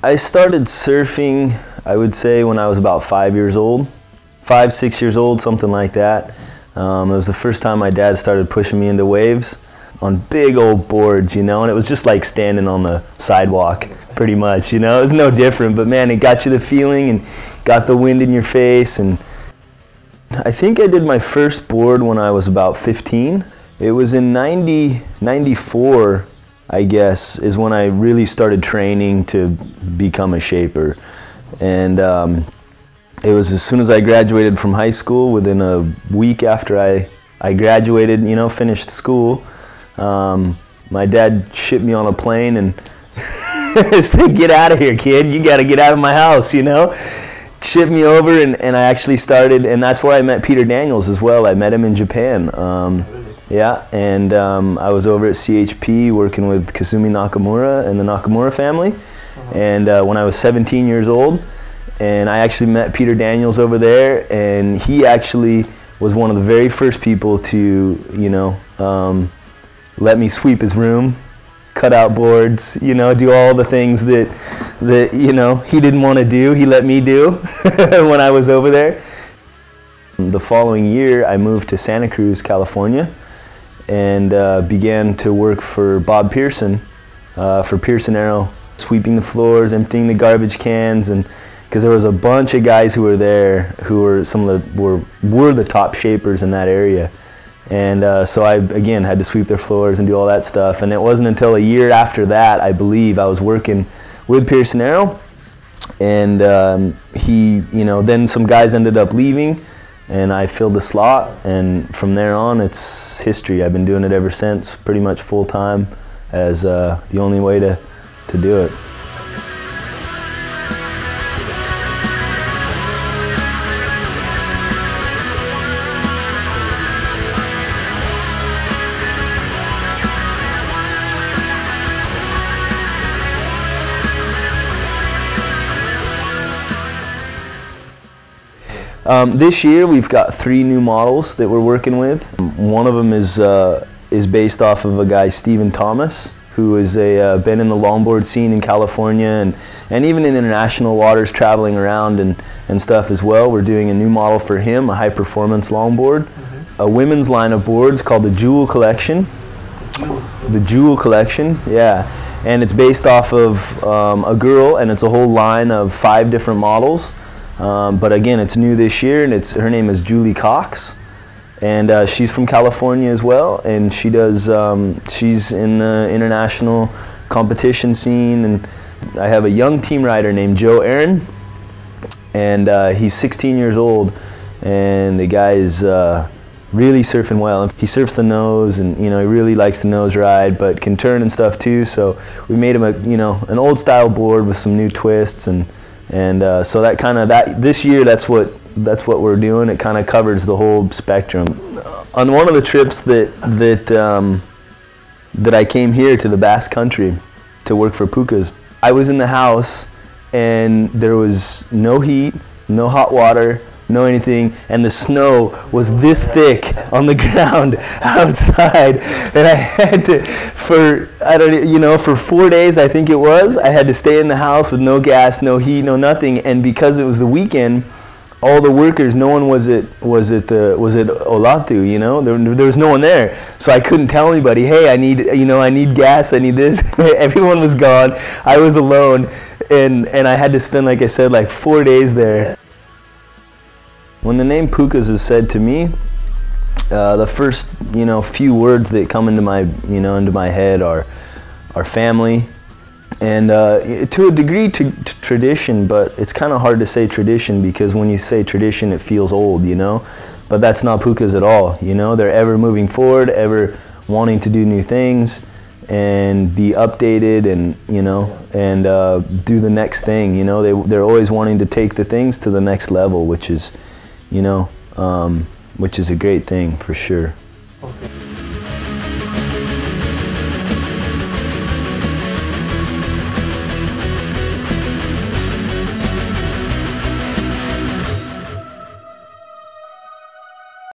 I started surfing, I would say, when I was about 5 years old. 5, 6 years old, something like that. It was the first time my dad started pushing me into waves on big old boards, you know, and it was just like standing on the sidewalk, pretty much, you know. It was no different, but man, it got you the feeling and got the wind in your face. And I think I did my first board when I was about 15. It was in 94, I guess, is when I really started training to become a shaper. And it was as soon as I graduated from high school, within a week after I graduated, you know, finished school, my dad shipped me on a plane and said, "Get out of here, kid, you gotta get out of my house," you know. Shipped me over, and I actually started, and that's where I met Peter Daniels as well. I met him in Japan. Yeah, and I was over at CHP working with Kazumi Nakamura and the Nakamura family. And when I was 17 years old, and I actually met Peter Daniels over there, and he actually was one of the very first people to, you know, let me sweep his room, cut out boards, you know, do all the things that you know, he didn't want to do, he let me do when I was over there. The following year, I moved to Santa Cruz, California, and began to work for Bob Pearson, for Pearson Aero, sweeping the floors, emptying the garbage cans, and because there was a bunch of guys who were there who were some of the were the top shapers in that area. And so I, again, had to sweep their floors and do all that stuff. And it wasn't until a year after that, I believe, I was working with Pearson Aero. And he, you know, then some guys ended up leaving, and I filled the slot. And from there on, it's history. I've been doing it ever since, pretty much full time, as the only way to do it. This year we've got 3 new models that we're working with. One of them is based off of a guy, Stephen Thomas, who has been in the longboard scene in California and even in international waters, traveling around and stuff as well. We're doing a new model for him, a high-performance longboard, a women's line of boards called the Jewel Collection. The Jewel Collection, yeah. And it's based off of a girl, and it's a whole line of 5 different models. But again, it's new this year, and her name is Julie Cox, and she's from California as well, and she does, she's in the international competition scene. And I have a young team rider named Joe Aaron, and he's 16 years old, and the guy is really surfing well. He surfs the nose, and you know, he really likes the nose ride, but can turn and stuff too. So we made him an old style board with some new twists, and so that kind of, this year, that's what we're doing. It kind of covers the whole spectrum. On one of the trips that I came here to the Basque Country to work for Pukas, I was in the house, and there was no heat, no hot water, no anything, and the snow was this thick on the ground outside, and I had to, for 4 days, I think it was, I had to stay in the house with no gas, no heat, no nothing. And because it was the weekend, all the workers, no one was at Olatu, you know, there was no one there, so I couldn't tell anybody, hey, I need gas, I need this. Everyone was gone, I was alone, and I had to spend, like I said, like 4 days there. When the name Pukas is said to me, the first, you know, few words that come into my head are family, and to a degree tradition. But it's kind of hard to say tradition, because when you say tradition, it feels old, you know. But that's not Pukas at all, you know. They're ever moving forward, ever wanting to do new things and be updated, and you know, and do the next thing. You know, they're always wanting to take the things to the next level, which is, you know, which is a great thing for sure.